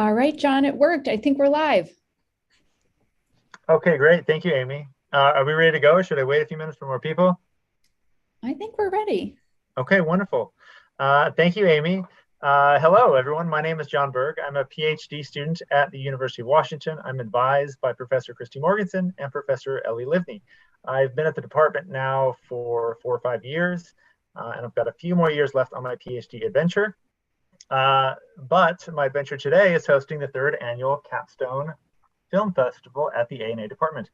All right, John, it worked. I think we're live. Okay, great. Thank you, Amy. Are we ready to go, or should I wait a few minutes for more people? I think we're ready. Okay, wonderful. Thank you, Amy. Hello, everyone. My name is John Berg. I'm a PhD student at the University of Washington. I'm advised by Professor Christy Morganson and Professor Ellie Livney. I've been at the department now for 4 or 5 years, and I've got a few more years left on my PhD adventure. But my adventure today is hosting the third annual Capstone Film Festival at the A&A department.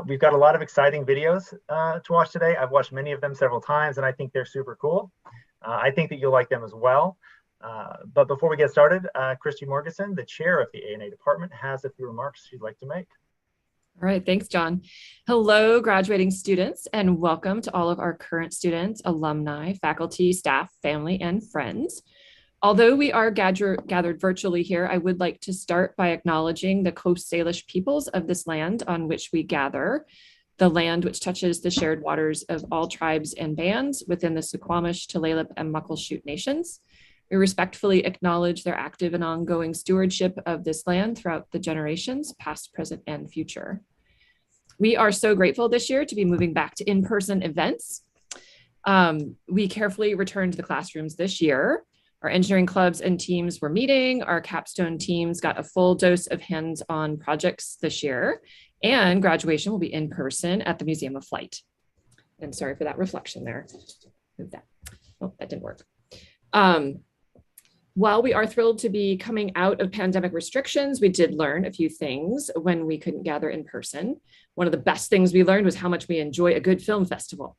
We've got a lot of exciting videos to watch today. I've watched many of them several times, and I think they're super cool. I think that you'll like them as well. But before we get started, Christy Morganson, the chair of the A&A department, has a few remarks she'd like to make. All right, thanks, John. Hello, graduating students, and welcome to all of our current students, alumni, faculty, staff, family, and friends. Although we are gathered virtually here, I would like to start by acknowledging the Coast Salish peoples of this land on which we gather, the land which touches the shared waters of all tribes and bands within the Suquamish, Tulalip, and Muckleshoot nations. We respectfully acknowledge their active and ongoing stewardship of this land throughout the generations, past, present, and future. We are so grateful this year to be moving back to in-person events. We carefully returned to the classrooms this year. Our engineering clubs and teams were meeting. Our capstone teams got a full dose of hands-on projects this year, and graduation will be in person at the Museum of Flight. And sorry for that reflection there. Move that. Oh, that didn't work. While we are thrilled to be coming out of pandemic restrictions, we did learn a few things when we couldn't gather in person. One of the best things we learned was how much we enjoy a good film festival.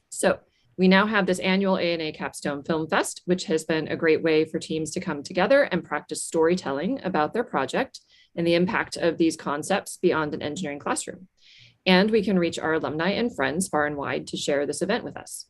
So we now have this annual A&A Capstone Film Fest, which has been a great way for teams to come together and practice storytelling about their project and the impact of these concepts beyond an engineering classroom. And we can reach our alumni and friends far and wide to share this event with us.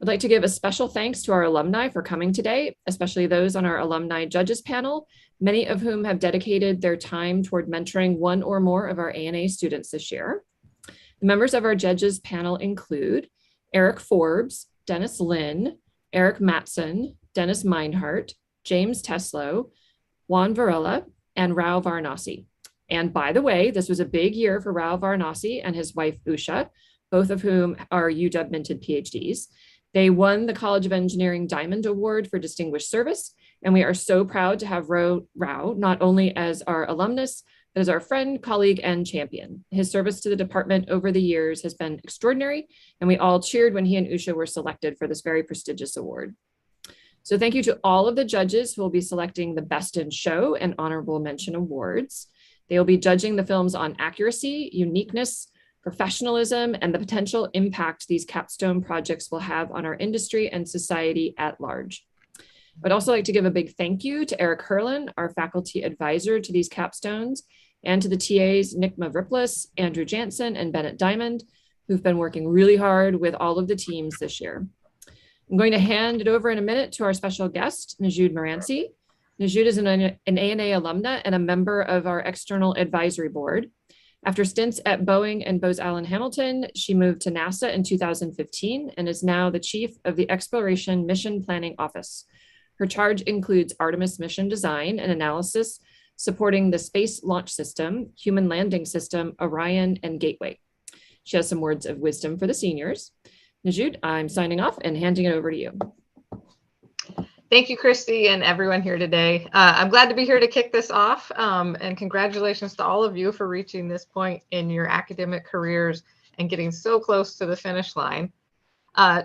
I'd like to give a special thanks to our alumni for coming today, especially those on our alumni judges panel, many of whom have dedicated their time toward mentoring one or more of our A&A students this year. The members of our judges panel include Eric Forbes, Dennis Lynn, Eric Matson, Dennis Meinhardt, James Teslow, Juan Varela, and Rao Varanasi. And by the way, this was a big year for Rao Varanasi and his wife, Usha, both of whom are UW minted PhDs. They won the College of Engineering Diamond Award for Distinguished Service, and we are so proud to have Rao not only as our alumnus, but as our friend, colleague, and champion. His service to the department over the years has been extraordinary, and we all cheered when he and Usha were selected for this very prestigious award. So thank you to all of the judges who will be selecting the Best in Show and Honorable Mention awards. They will be judging the films on accuracy, uniqueness, professionalism, and the potential impact these capstone projects will have on our industry and society at large. I'd also like to give a big thank you to Eric Herlin, our faculty advisor to these capstones, and to the TAs Nickma Vriplis, Andrew Jansen, and Bennett Diamond, who've been working really hard with all of the teams this year. I'm going to hand it over in a minute to our special guest, Najud Moranci. Najud is an A&A alumna and a member of our external advisory board. After stints at Boeing and Bose Allen Hamilton, she moved to NASA in 2015 and is now the chief of the Exploration Mission Planning Office. Her charge includes Artemis mission design and analysis, supporting the Space Launch System, Human Landing System, Orion, and Gateway. She has some words of wisdom for the seniors. Najud, I'm signing off and handing it over to you. Thank you, Christy, and everyone here today. I'm glad to be here to kick this off, and congratulations to all of you for reaching this point in your academic careers and getting so close to the finish line.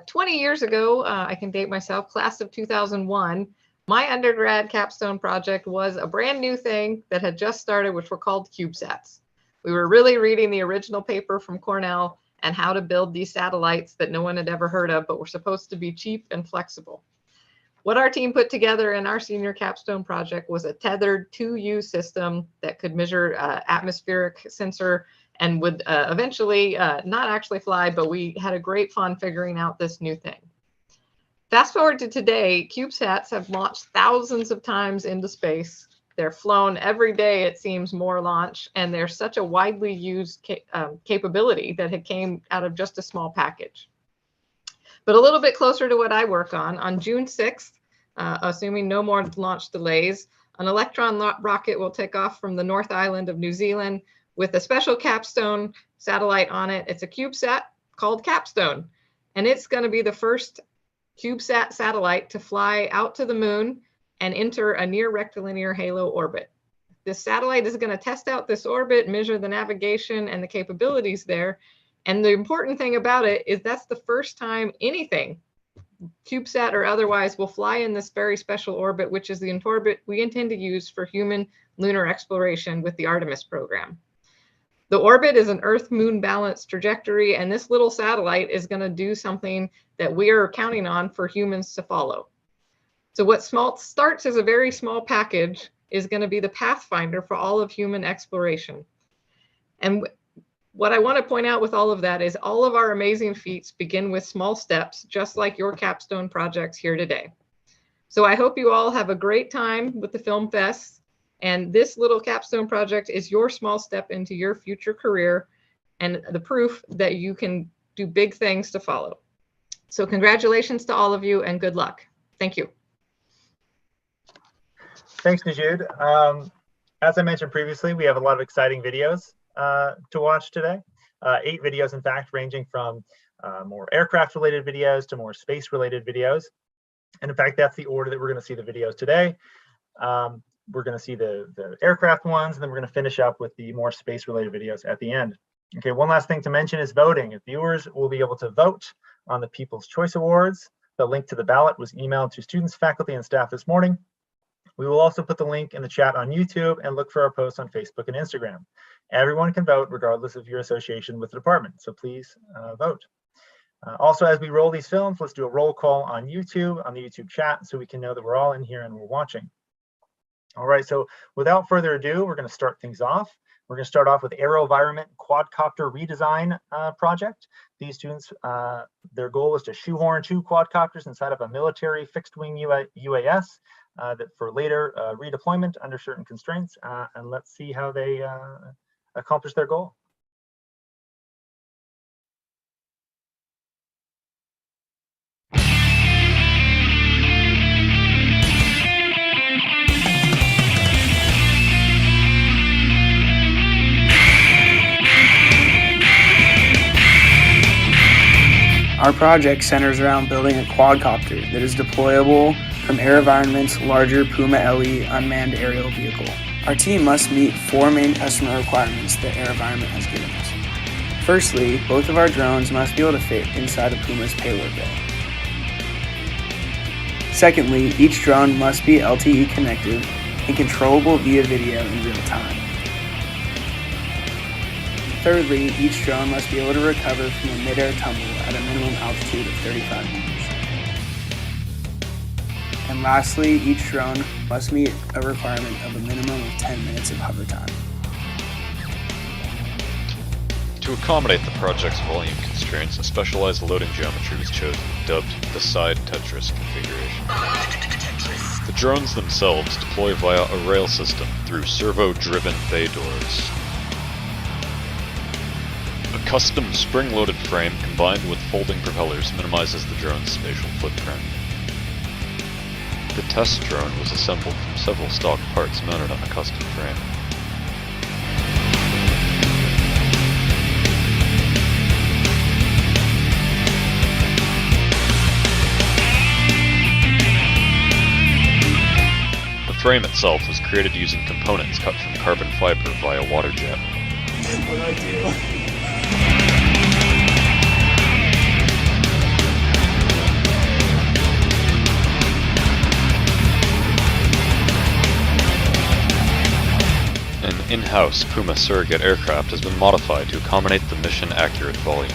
20 years ago, I can date myself, class of 2001, my undergrad capstone project was a brand new thing that had just started, which were called CubeSats. We were really reading the original paper from Cornell and how to build these satellites that no one had ever heard of, but were supposed to be cheap and flexible. What our team put together in our senior capstone project was a tethered 2U system that could measure atmospheric sensor and would eventually not actually fly, but we had a great fun figuring out this new thing. Fast forward to today, CubeSats have launched thousands of times into space. They're flown every day, it seems, more launch, and they're such a widely used capability that it came out of just a small package. But a little bit closer to what I work on June 6th, assuming no more launch delays, An Electron rocket will take off from the North Island of New Zealand with a special Capstone satellite on it. It's a CubeSat called Capstone, and it's going to be the first CubeSat satellite to fly out to the moon and enter a near rectilinear halo orbit. This satellite is going to test out this orbit, measure the navigation and the capabilities there. And the important thing about it is that's the first time anything, CubeSat or otherwise, will fly in this very special orbit, which is the orbit we intend to use for human lunar exploration with the Artemis program. The orbit is an Earth-Moon balanced trajectory, and this little satellite is going to do something that we are counting on for humans to follow. So what starts as a very small package is going to be the pathfinder for all of human exploration. And what I want to point out with all of that is all of our amazing feats begin with small steps, just like your capstone projects here today. So I hope you all have a great time with the Film Fest. And this little capstone project is your small step into your future career and the proof that you can do big things to follow. So congratulations to all of you and good luck. Thank you. Thanks, Najud. As I mentioned previously, we have a lot of exciting videos to watch today. 8 videos, in fact, ranging from more aircraft-related videos to more space-related videos. And in fact, that's the order that we're going to see the videos today. We're going to see the aircraft ones, and then we're going to finish up with the more space-related videos at the end. Okay, one last thing to mention is voting. Viewers will be able to vote on the People's Choice Awards. The link to the ballot was emailed to students, faculty, and staff this morning. We will also put the link in the chat on YouTube and look for our posts on Facebook and Instagram. Everyone can vote regardless of your association with the department, so please vote. Also, as we roll these films, let's do a roll call on YouTube, on the YouTube chat, so we can know that we're all in here and we're watching. All right, so without further ado, we're going to start things off. We're going to start off with AeroVironment quadcopter redesign project. These students, their goal is to shoehorn 2 quadcopters inside of a military fixed-wing UAS that for later redeployment under certain constraints. And let's see how they accomplish their goal. Our project centers around building a quadcopter that is deployable from AeroVironment's larger Puma LE unmanned aerial vehicle. Our team must meet 4 main customer requirements that AeroVironment has given us. Firstly, both of our drones must be able to fit inside of Puma's payload bay. Secondly, each drone must be LTE connected and controllable via video in real time. Thirdly, each drone must be able to recover from a mid-air tumble at a minimum altitude of 35 meters. And lastly, each drone must meet a requirement of a minimum of 10 minutes of hover time. To accommodate the project's volume constraints, a specialized loading geometry was chosen, dubbed the side Tetris configuration. The drones themselves deploy via a rail system through servo-driven bay doors. A custom spring-loaded frame combined with folding propellers minimizes the drone's spatial footprint. The test drone was assembled from several stock parts mounted on a custom frame. The frame itself was created using components cut from carbon fiber via water jet. What do I do? An in-house Puma surrogate aircraft has been modified to accommodate the mission-accurate volume.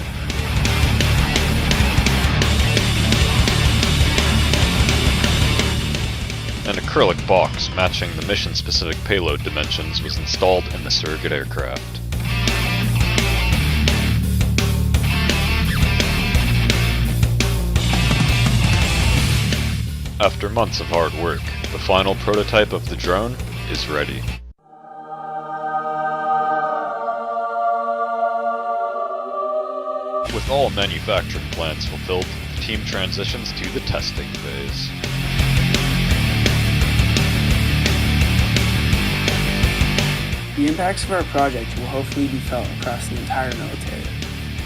An acrylic box matching the mission-specific payload dimensions was installed in the surrogate aircraft. After months of hard work, the final prototype of the drone is ready. With all manufacturing plans fulfilled, the team transitions to the testing phase. The impacts of our project will hopefully be felt across the entire military.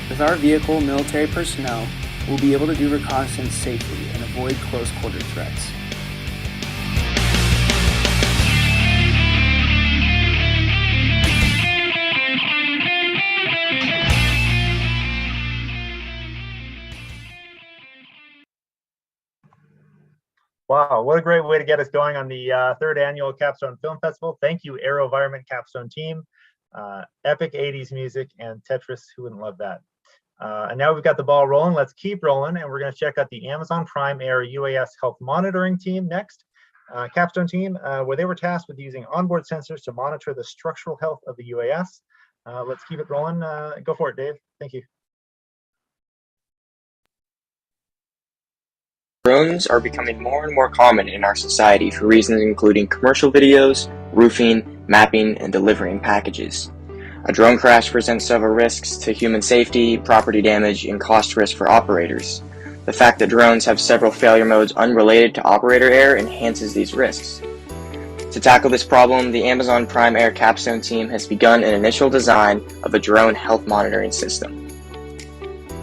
With our vehicle, military personnel will be able to do reconnaissance safely and avoid close-quarter threats. Wow, what a great way to get us going on the third annual Capstone Film Festival. Thank you, Aero Environment Capstone team. Epic 80s music and Tetris, who wouldn't love that? And now we've got the ball rolling. Let's keep rolling, and we're going to check out the Amazon Prime Air UAS health monitoring team next. Capstone team, where they were tasked with using onboard sensors to monitor the structural health of the UAS. Let's keep it rolling. Go for it, Dave. Thank you. Drones are becoming more and more common in our society for reasons including commercial videos, roofing, mapping, and delivering packages. A drone crash presents several risks to human safety, property damage, and cost risk for operators. The fact that drones have several failure modes unrelated to operator error enhances these risks. To tackle this problem, the Amazon Prime Air Capstone team has begun an initial design of a drone health monitoring system.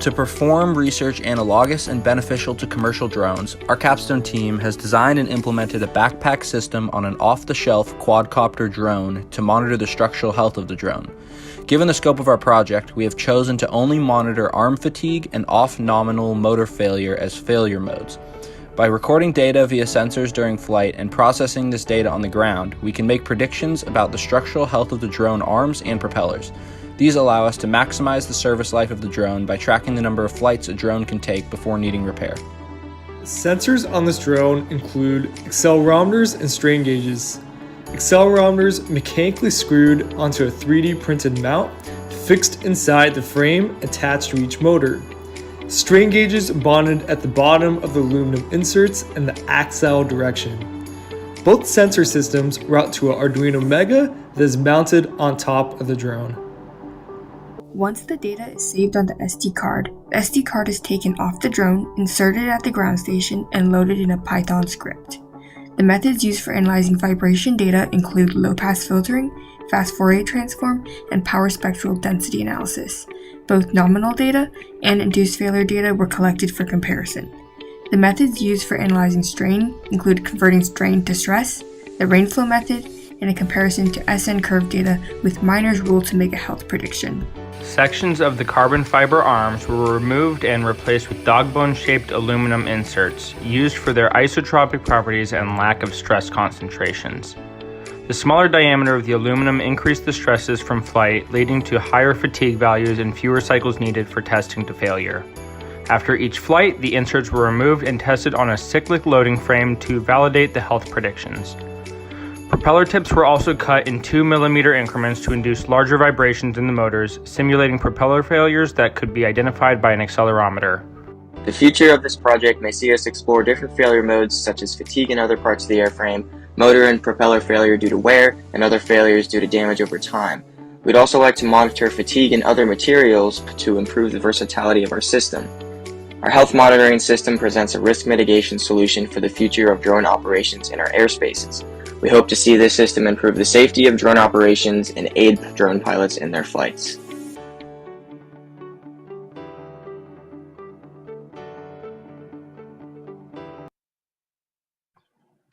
To perform research analogous and beneficial to commercial drones, our Capstone team has designed and implemented a backpack system on an off-the-shelf quadcopter drone to monitor the structural health of the drone. Given the scope of our project, we have chosen to only monitor arm fatigue and off-nominal motor failure as failure modes. By recording data via sensors during flight and processing this data on the ground, we can make predictions about the structural health of the drone arms and propellers. These allow us to maximize the service life of the drone by tracking the number of flights a drone can take before needing repair. Sensors on this drone include accelerometers and strain gauges. Accelerometers mechanically screwed onto a 3D printed mount, fixed inside the frame attached to each motor. Strain gauges bonded at the bottom of the aluminum inserts in the axle direction. Both sensor systems route to an Arduino Mega that is mounted on top of the drone. Once the data is saved on the SD card, the SD card is taken off the drone, inserted at the ground station, and loaded in a Python script. The methods used for analyzing vibration data include low-pass filtering, fast Fourier transform, and power spectral density analysis. Both nominal data and induced failure data were collected for comparison. The methods used for analyzing strain include converting strain to stress, the rainflow method, and a comparison to SN curve data with Miner's rule to make a health prediction. Sections of the carbon fiber arms were removed and replaced with dog-bone-shaped aluminum inserts, used for their isotropic properties and lack of stress concentrations. The smaller diameter of the aluminum increased the stresses from flight, leading to higher fatigue values and fewer cycles needed for testing to failure. After each flight, the inserts were removed and tested on a cyclic loading frame to validate the health predictions. Propeller tips were also cut in 2 mm increments to induce larger vibrations in the motors, simulating propeller failures that could be identified by an accelerometer. The future of this project may see us explore different failure modes such as fatigue in other parts of the airframe, motor and propeller failure due to wear, and other failures due to damage over time. We'd also like to monitor fatigue in other materials to improve the versatility of our system. Our health monitoring system presents a risk mitigation solution for the future of drone operations in our airspaces. We hope to see this system improve the safety of drone operations and aid drone pilots in their flights.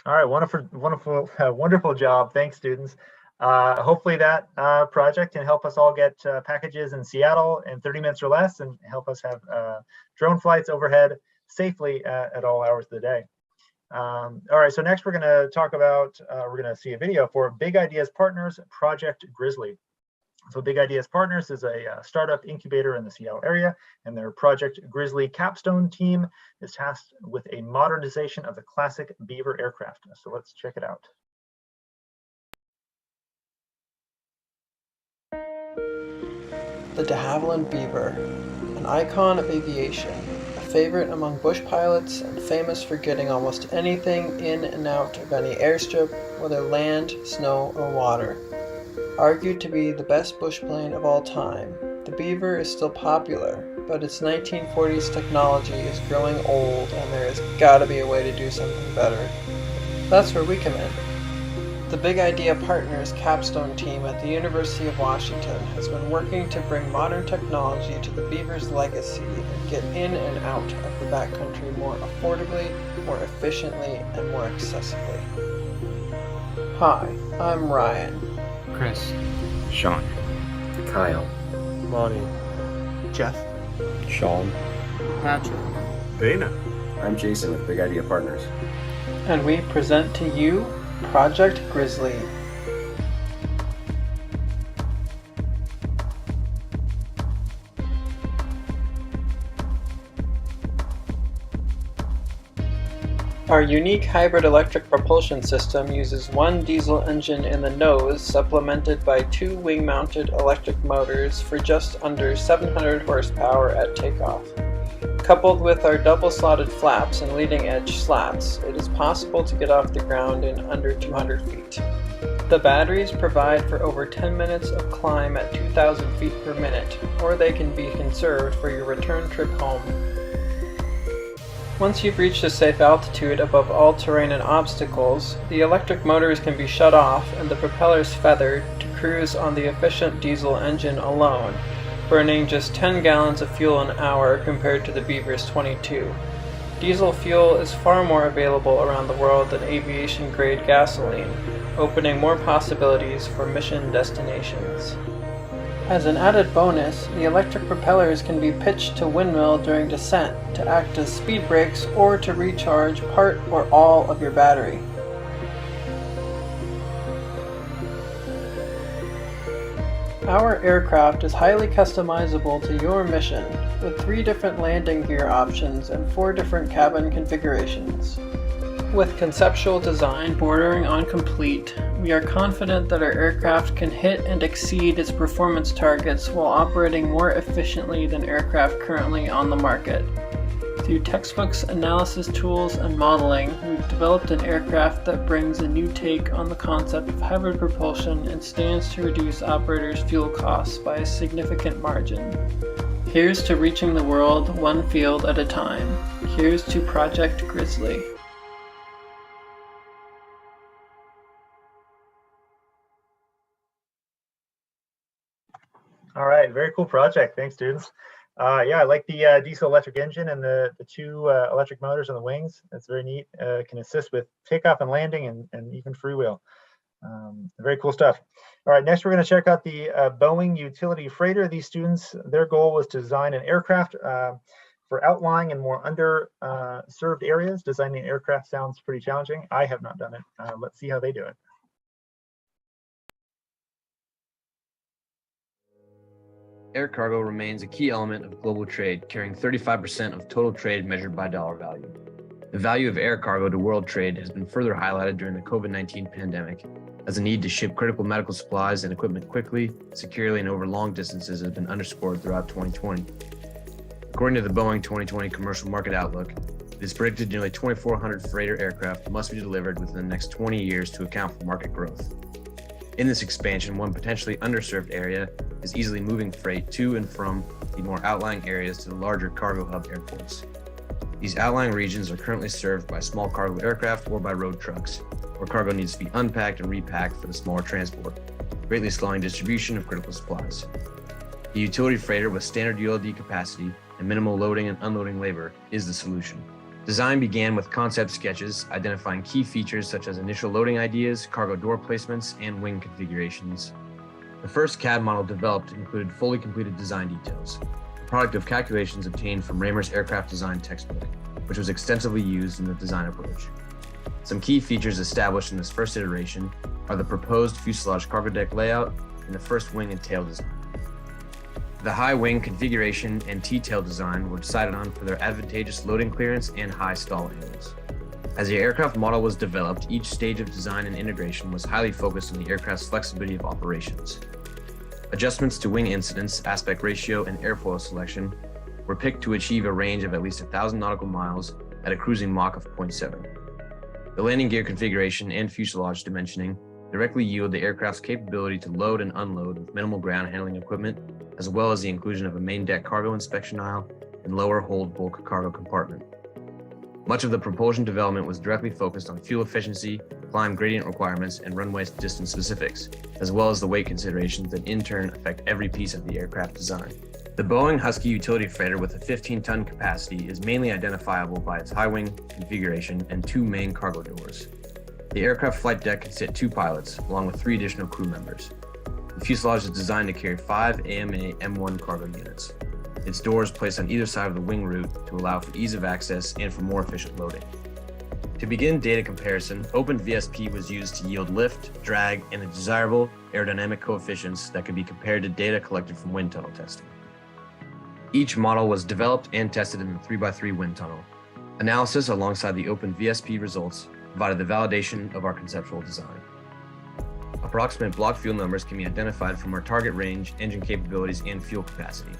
All right, wonderful job. Thanks, students. Hopefully that project can help us all get packages in Seattle in 30 minutes or less and help us have drone flights overhead safely at all hours of the day. All right, so next we're going to talk about, we're going to see a video for Big Ideas Partners Project Grizzly. So Big Ideas Partners is a startup incubator in the Seattle area, and their Project Grizzly Capstone team is tasked with a modernization of the classic Beaver aircraft. So let's check it out. The de Havilland Beaver, an icon of aviation, a favorite among bush pilots and famous for getting almost anything in and out of any airstrip, whether land, snow, or water. Argued to be the best bush plane of all time, the Beaver is still popular, but its 1940s technology is growing old and there has got to be a way to do something better. That's where we come in. The Big Idea Partners Capstone team at the University of Washington has been working to bring modern technology to the beaver's legacy and get in and out of the backcountry more affordably, more efficiently, and more accessibly. Hi, I'm Ryan. Chris. Sean. Kyle. Monty. Jeff. Sean. Patrick. Dana. I'm Jason with Big Idea Partners. And we present to you Project Grizzly. Our unique hybrid electric propulsion system uses one diesel engine in the nose supplemented by two wing-mounted electric motors for just under 700 horsepower at takeoff. Coupled with our double-slotted flaps and leading-edge slats, it is possible to get off the ground in under 200 feet. The batteries provide for over 10 minutes of climb at 2,000 feet per minute, or they can be conserved for your return trip home. Once you've reached a safe altitude above all terrain and obstacles, the electric motors can be shut off and the propellers feathered to cruise on the efficient diesel engine alone, burning just 10 gallons of fuel an hour compared to the Beaver's 22. Diesel fuel is far more available around the world than aviation-grade gasoline, opening more possibilities for mission destinations. As an added bonus, the electric propellers can be pitched to windmill during descent to act as speed brakes or to recharge part or all of your battery. Our aircraft is highly customizable to your mission, with 3 different landing gear options and 4 different cabin configurations. With conceptual design bordering on complete, we are confident that our aircraft can hit and exceed its performance targets while operating more efficiently than aircraft currently on the market. Through textbooks, analysis tools, and modeling, we've developed an aircraft that brings a new take on the concept of hybrid propulsion and stands to reduce operators' fuel costs by a significant margin. Here's to reaching the world one field at a time. Here's to Project Grizzly. All right, very cool project. Thanks, students. Yeah, I like the diesel electric engine and the 2 electric motors on the wings. That's very neat. Can assist with takeoff and landing and even freewheel. Very cool stuff. All right, next we're going to check out the Boeing utility freighter. These students, their goal was to design an aircraft for outlying and more underserved areas. Designing an aircraft sounds pretty challenging. I have not done it. Let's see how they do it. Air cargo remains a key element of global trade, carrying 35% of total trade measured by dollar value. The value of air cargo to world trade has been further highlighted during the COVID-19 pandemic, as the need to ship critical medical supplies and equipment quickly, securely, and over long distances has been underscored throughout 2020. According to the Boeing 2020 Commercial Market Outlook, it is predicted nearly 2,400 freighter aircraft must be delivered within the next 20 years to account for market growth. In this expansion, one potentially underserved area is easily moving freight to and from the more outlying areas to the larger cargo hub airports. These outlying regions are currently served by small cargo aircraft or by road trucks, where cargo needs to be unpacked and repacked for the smaller transport, greatly slowing distribution of critical supplies. The utility freighter with standard ULD capacity and minimal loading and unloading labor is the solution. Design began with concept sketches identifying key features such as initial loading ideas, cargo door placements, and wing configurations. The first CAD model developed included fully completed design details, a product of calculations obtained from Raymer's aircraft design textbook, which was extensively used in the design approach. Some key features established in this first iteration are the proposed fuselage cargo deck layout and the first wing and tail design. The high wing configuration and T-tail design were decided on for their advantageous loading clearance and high stall angles. As the aircraft model was developed, each stage of design and integration was highly focused on the aircraft's flexibility of operations. Adjustments to wing incidence, aspect ratio, and airfoil selection were picked to achieve a range of at least 1,000 nautical miles at a cruising Mach of 0.7. The landing gear configuration and fuselage dimensioning directly yield the aircraft's capability to load and unload with minimal ground handling equipment, as well as the inclusion of a main deck cargo inspection aisle and lower hold bulk cargo compartment. Much of the propulsion development was directly focused on fuel efficiency, climb gradient requirements, and runway distance specifics, as well as the weight considerations that in turn affect every piece of the aircraft design. The Boeing Husky utility freighter with a 15-ton capacity is mainly identifiable by its high wing configuration and 2 main cargo doors. The aircraft flight deck can sit 2 pilots, along with 3 additional crew members. The fuselage is designed to carry 5 AMA M1 cargo units. Its doors placed on either side of the wing root to allow for ease of access and for more efficient loading. To begin data comparison, OpenVSP was used to yield lift, drag, and the desirable aerodynamic coefficients that could be compared to data collected from wind tunnel testing. Each model was developed and tested in the 3x3 wind tunnel. Analysis alongside the OpenVSP results provided the validation of our conceptual design. Approximate block fuel numbers can be identified from our target range, engine capabilities, and fuel capacity.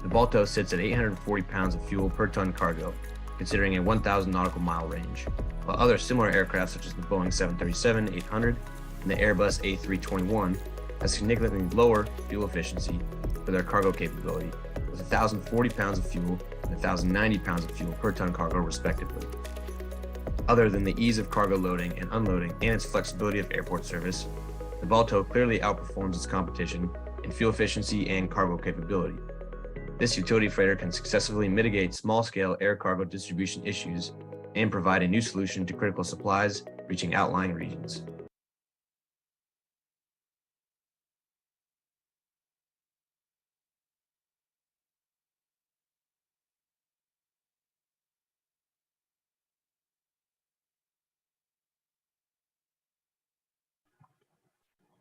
The Balto sits at 840 pounds of fuel per ton cargo, considering a 1,000 nautical mile range, while other similar aircraft such as the Boeing 737-800 and the Airbus A321 have significantly lower fuel efficiency for their cargo capability, with 1,040 pounds of fuel and 1,090 pounds of fuel per ton cargo respectively. Other than the ease of cargo loading and unloading and its flexibility of airport service, the Balto clearly outperforms its competition in fuel efficiency and cargo capability. This utility freighter can successfully mitigate small-scale air cargo distribution issues and provide a new solution to critical supplies reaching outlying regions.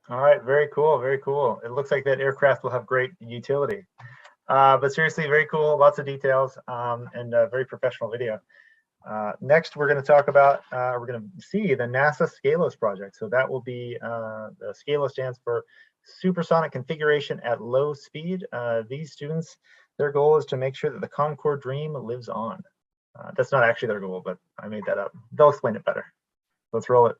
All right, very cool, very cool. It looks like that aircraft will have great utility. But seriously, very cool, lots of details, and a very professional video. Next, we're going to talk about, we're going to see the NASA SCALOS project. So that will be, the SCALOS stands for Supersonic Configuration at Low Speed. These students, their goal is to make sure that the Concorde dream lives on. That's not actually their goal, but I made that up. They'll explain it better. Let's roll it.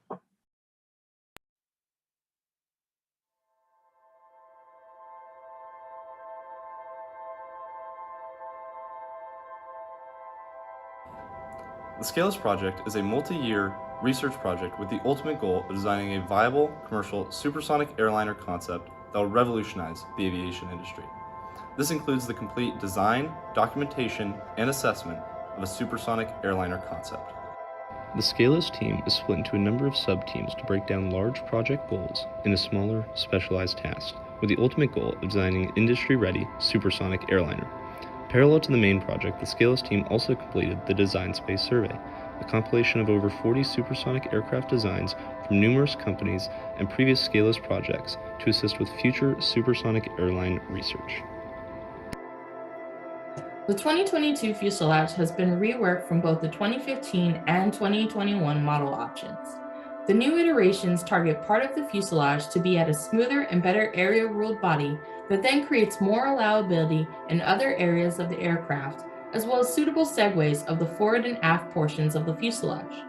The SCALOS project is a multi-year research project with the ultimate goal of designing a viable commercial supersonic airliner concept that will revolutionize the aviation industry. This includes the complete design, documentation, and assessment of a supersonic airliner concept. The SCALOS team is split into a number of sub-teams to break down large project goals into smaller, specialized tasks, with the ultimate goal of designing an industry-ready supersonic airliner. Parallel to the main project, the SCALOS team also completed the Design Space Survey, a compilation of over 40 supersonic aircraft designs from numerous companies and previous SCALOS projects to assist with future supersonic airline research. The 2022 fuselage has been reworked from both the 2015 and 2021 model options. The new iterations target part of the fuselage to be at a smoother and better aerial-ruled body that then creates more allowability in other areas of the aircraft, as well as suitable segues of the forward and aft portions of the fuselage.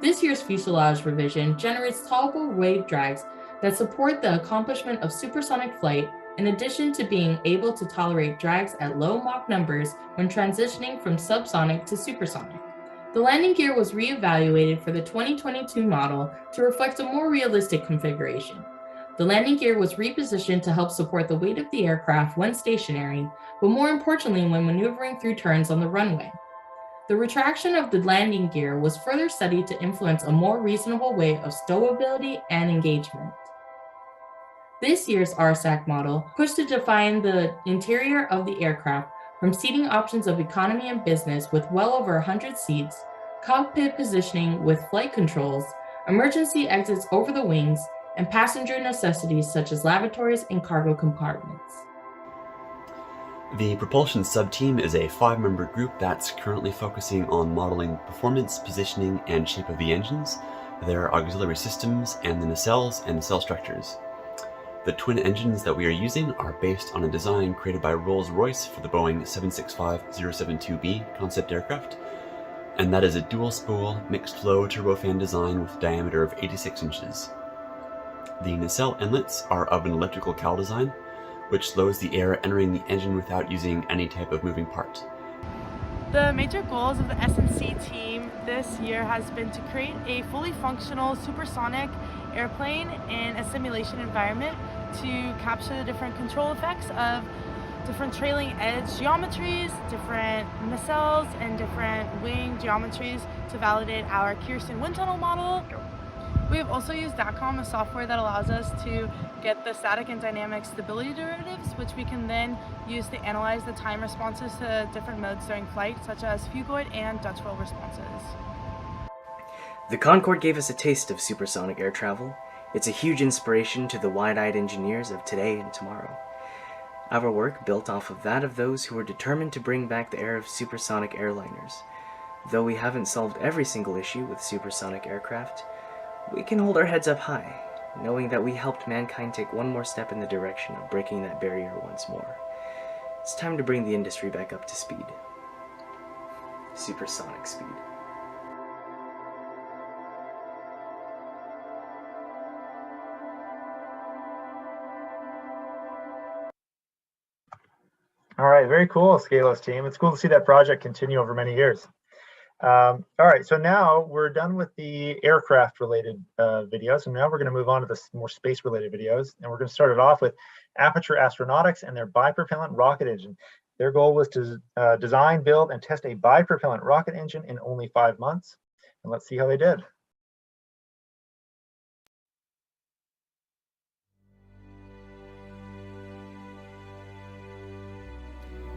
This year's fuselage revision generates tolerable wave drags that support the accomplishment of supersonic flight, in addition to being able to tolerate drags at low Mach numbers when transitioning from subsonic to supersonic. The landing gear was reevaluated for the 2022 model to reflect a more realistic configuration. The landing gear was repositioned to help support the weight of the aircraft when stationary, but more importantly when maneuvering through turns on the runway. The retraction of the landing gear was further studied to influence a more reasonable way of stowability and engagement. This year's RSAC model pushed to define the interior of the aircraft from seating options of economy and business with well over 100 seats, cockpit positioning with flight controls, emergency exits over the wings, and passenger necessities such as lavatories and cargo compartments. The propulsion subteam is a 5-member group that's currently focusing on modeling performance, positioning, and shape of the engines, their auxiliary systems, and the nacelles and nacelle structures. The twin engines that we are using are based on a design created by Rolls-Royce for the Boeing 765-072B concept aircraft, and that is a dual-spool, mixed-flow turbofan design with a diameter of 86 inches. The nacelle inlets are of an elliptical cowl design, which slows the air entering the engine without using any type of moving part. The major goals of the S&C team this year has been to create a fully functional supersonic airplane in a simulation environment to capture the different control effects of different trailing edge geometries, different nacelles, and different wing geometries to validate our Kirsten wind tunnel model. We have also used DATCOM, a software that allows us to get the static and dynamic stability derivatives, which we can then use to analyze the time responses to different modes during flight, such as phugoid and Dutch roll responses. The Concorde gave us a taste of supersonic air travel. It's a huge inspiration to the wide-eyed engineers of today and tomorrow. Our work built off of that of those who were determined to bring back the era of supersonic airliners. Though we haven't solved every single issue with supersonic aircraft, we can hold our heads up high, knowing that we helped mankind take one more step in the direction of breaking that barrier once more. It's time to bring the industry back up to speed. Supersonic speed. All right, very cool, Scalos team. It's cool to see that project continue over many years. All right, so now we're done with the aircraft-related videos, and now we're going to move on to the more space-related videos, and we're going to start it off with Aperture Astronautics and their bipropellant rocket engine. Their goal was to design, build, and test a bipropellant rocket engine in only 5 months, and let's see how they did.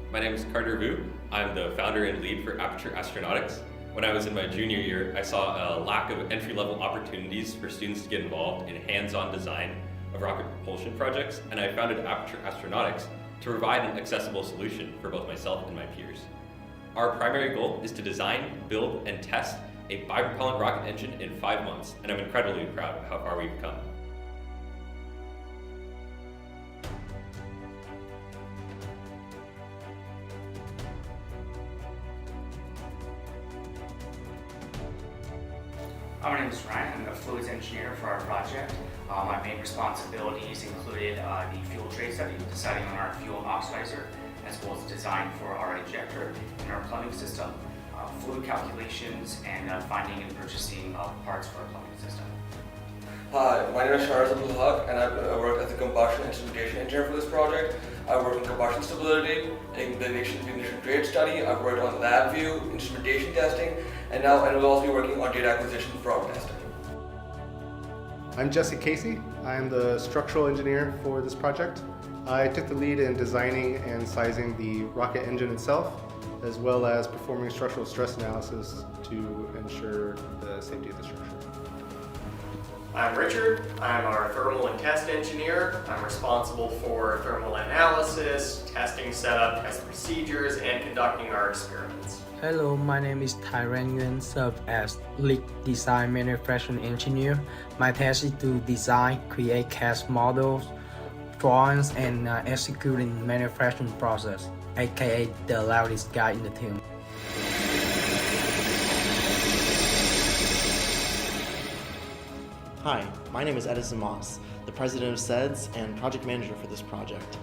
My name is Carter Vu. I'm the founder and lead for Aperture Astronautics. When I was in my junior year, I saw a lack of entry-level opportunities for students to get involved in hands-on design of rocket propulsion projects, and I founded Aperture Astronautics to provide an accessible solution for both myself and my peers. Our primary goal is to design, build, and test a bipropellant rocket engine in 5 months, and I'm incredibly proud of how far we've come. My name is Ryan. I'm the fluids engineer for our project. My main responsibilities included the fuel trade study, deciding on our fuel oxidizer, as well as design for our injector and our plumbing system, fluid calculations, and finding and purchasing parts for our plumbing system. Hi, my name is Shahraz Abdul Haq, and I work as a combustion instrumentation engineer for this project. I work in combustion stability, in the ignition trade study. I've worked on lab view, instrumentation testing, and we'll also be working on data acquisition from testing. I'm Jesse Casey. I'm the structural engineer for this project. I took the lead in designing and sizing the rocket engine itself, as well as performing structural stress analysis to ensure the safety of the structure. I'm Richard. I'm our thermal and test engineer. I'm responsible for thermal analysis, testing setup, test procedures, and conducting our experiments. Hello, my name is Tyran Nguyen, serve as lead design manufacturing engineer. My task is to design, create CAD models, drawings, and executing manufacturing process, aka the loudest guy in the team. Hi, my name is Edison Moss, the president of SEDS and project manager for this project.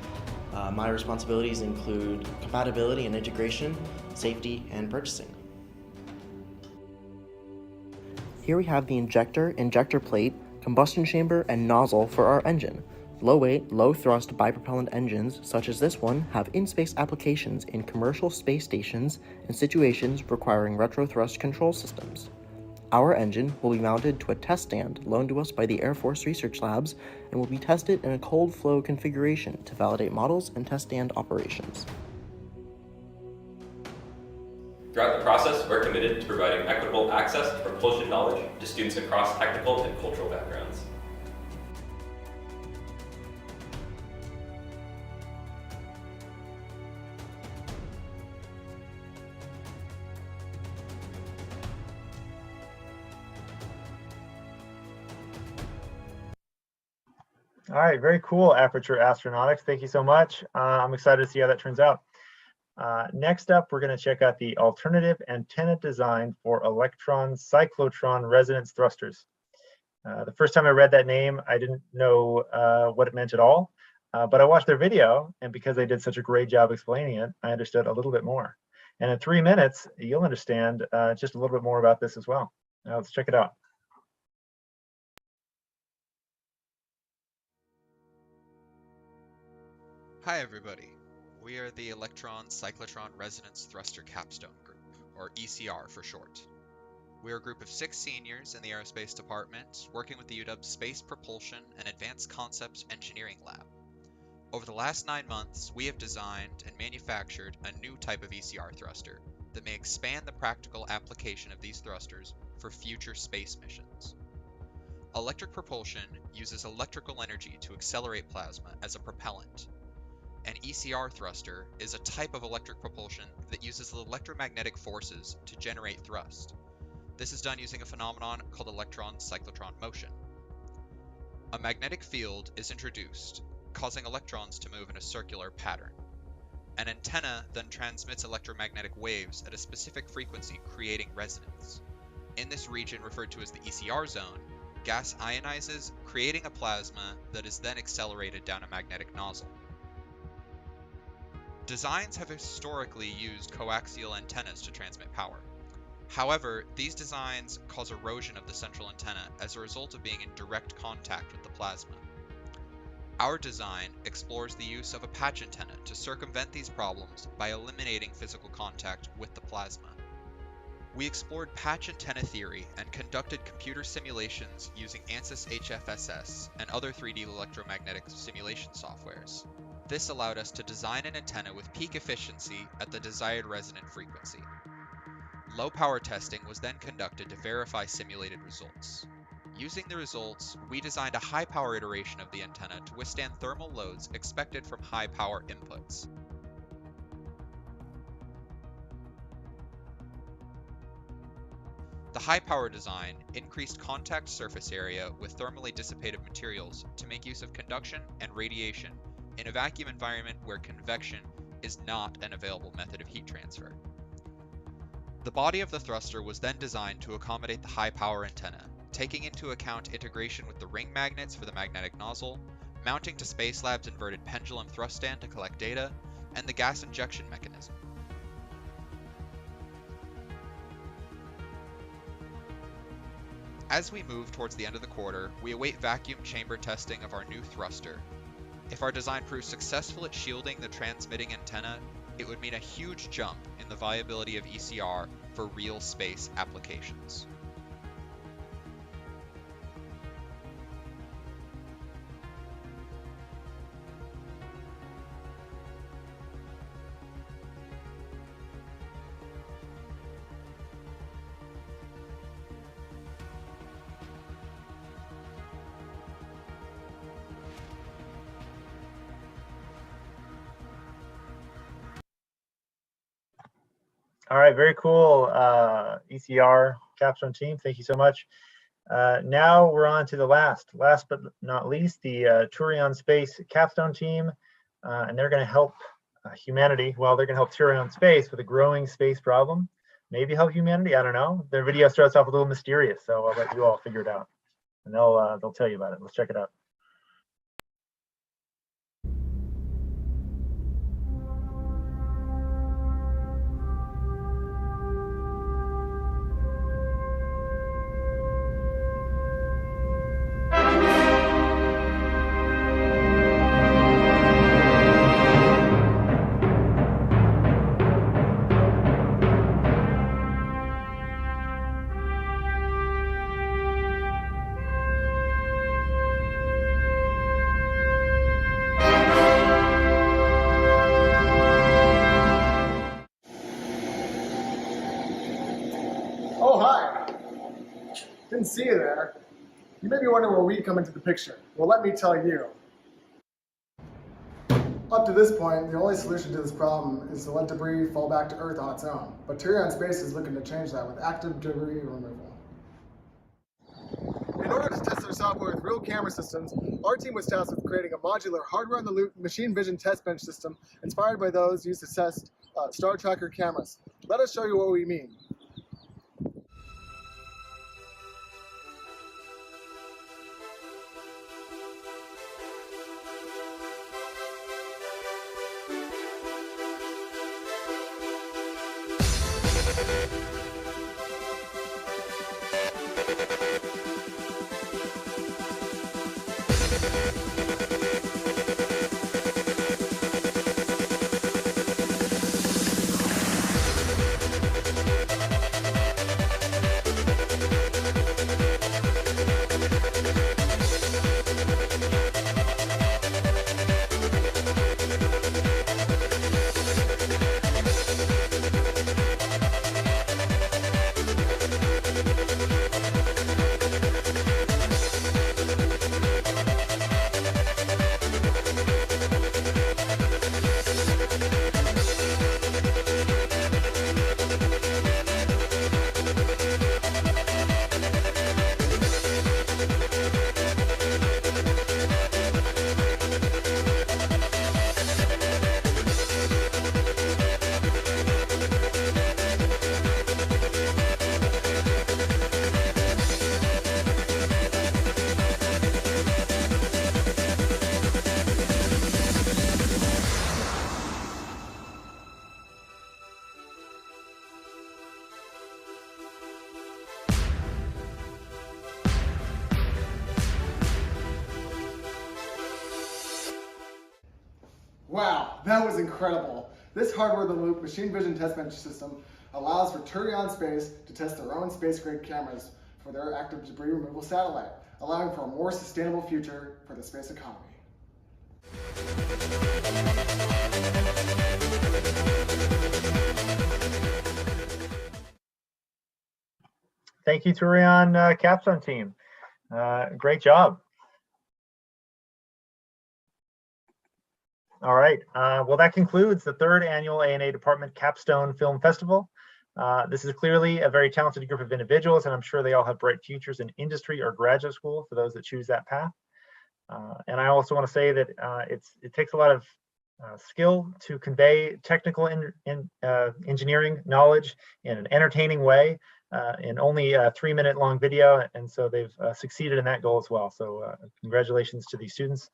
My responsibilities include compatibility and integration, safety, and purchasing. Here we have the injector plate, combustion chamber, and nozzle for our engine. Low-weight, low-thrust bipropellant engines, such as this one, have in-space applications in commercial space stations and situations requiring retro-thrust control systems. Our engine will be mounted to a test stand loaned to us by the Air Force Research Labs and will be tested in a cold flow configuration to validate models and test stand operations. Throughout the process, we're committed to providing equitable access to propulsion knowledge to students across technical and cultural backgrounds. All right, very cool, Aperture Astronautics. Thank you so much. I'm excited to see how that turns out. Next up, we're going to check out the alternative antenna design for electron cyclotron resonance thrusters. The first time I read that name, I didn't know what it meant at all, but I watched their video, and because they did such a great job explaining it, I understood a little bit more. And in 3 minutes, you'll understand just a little bit more about this as well. Now let's check it out. Hi everybody, we are the Electron Cyclotron Resonance Thruster Capstone Group, or ECR for short. We are a group of 6 seniors in the Aerospace Department working with the UW's Space Propulsion and Advanced Concepts Engineering Lab. Over the last 9 months, we have designed and manufactured a new type of ECR thruster that may expand the practical application of these thrusters for future space missions. Electric propulsion uses electrical energy to accelerate plasma as a propellant. An ECR thruster is a type of electric propulsion that uses electromagnetic forces to generate thrust. This is done using a phenomenon called electron cyclotron motion. A magnetic field is introduced, causing electrons to move in a circular pattern. An antenna then transmits electromagnetic waves at a specific frequency, creating resonance. In this region, referred to as the ECR zone, gas ionizes, creating a plasma that is then accelerated down a magnetic nozzle. Designs have historically used coaxial antennas to transmit power. However, these designs cause erosion of the central antenna as a result of being in direct contact with the plasma. Our design explores the use of a patch antenna to circumvent these problems by eliminating physical contact with the plasma. We explored patch antenna theory and conducted computer simulations using ANSYS HFSS and other 3D electromagnetic simulation softwares. This allowed us to design an antenna with peak efficiency at the desired resonant frequency. Low power testing was then conducted to verify simulated results. Using the results, we designed a high power iteration of the antenna to withstand thermal loads expected from high power inputs. The high power design increased contact surface area with thermally dissipative materials to make use of conduction and radiation in a vacuum environment where convection is not an available method of heat transfer. The body of the thruster was then designed to accommodate the high power antenna, taking into account integration with the ring magnets for the magnetic nozzle, mounting to Spacelab's inverted pendulum thrust stand to collect data, and the gas injection mechanism. As we move towards the end of the quarter, we await vacuum chamber testing of our new thruster. If our design proves successful at shielding the transmitting antenna, it would mean a huge jump in the viability of ECR for real space applications. All right, very cool, ECR Capstone team. Thank you so much. Now we're on to the last but not least, the Turion Space Capstone team, and they're going to help humanity. Well, they're going to help Turion Space with a growing space problem. Maybe help humanity. I don't know. Their video starts off a little mysterious, so I'll let you all figure it out, and they'll tell you about it. Let's check it out. Oh, hi. Didn't see you there. You may be wondering where we come into the picture. Well, let me tell you. Up to this point, the only solution to this problem is to let debris fall back to Earth on its own. But Turion Space is looking to change that with active debris removal. In order to test our software with real camera systems, our team was tasked with creating a modular hardware-on-the-loop machine vision test bench system inspired by those used to test Star Tracker cameras. Let us show you what we mean. That was incredible. This hardware-in-the-loop machine vision test bench system allows for Turion Space to test their own space-grade cameras for their active debris removal satellite, allowing for a more sustainable future for the space economy. Thank you, Turion Capstone team. Great job. All right. Well, that concludes the third annual A&A Department Capstone Film Festival. This is clearly a very talented group of individuals, and I'm sure they all have bright futures in industry or graduate school for those that choose that path. And I also want to say that it takes a lot of skill to convey technical engineering knowledge in an entertaining way in only a 3-minute long video. And so they've succeeded in that goal as well. So congratulations to these students.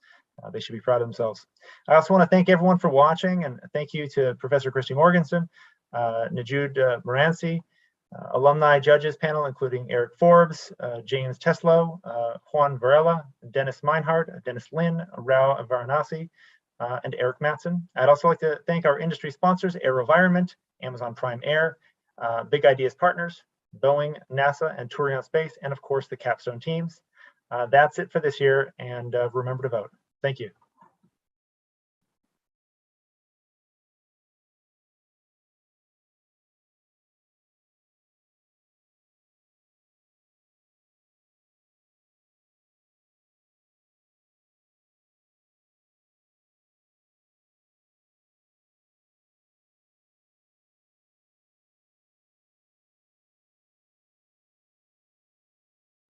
They should be proud of themselves. I also want to thank everyone for watching, and thank you to Professor Christy Morganson, Najud Moranci, alumni judges panel, including Eric Forbes, James Teslow, Juan Varela, Dennis Meinhardt, Dennis Lin, Rao Varanasi, and Eric Matson. I'd also like to thank our industry sponsors, AeroVironment, Amazon Prime Air, Big Ideas Partners, Boeing, NASA, and Turion Space, and of course the Capstone teams. That's it for this year, and remember to vote. Thank you.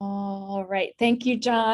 All right, thank you, John.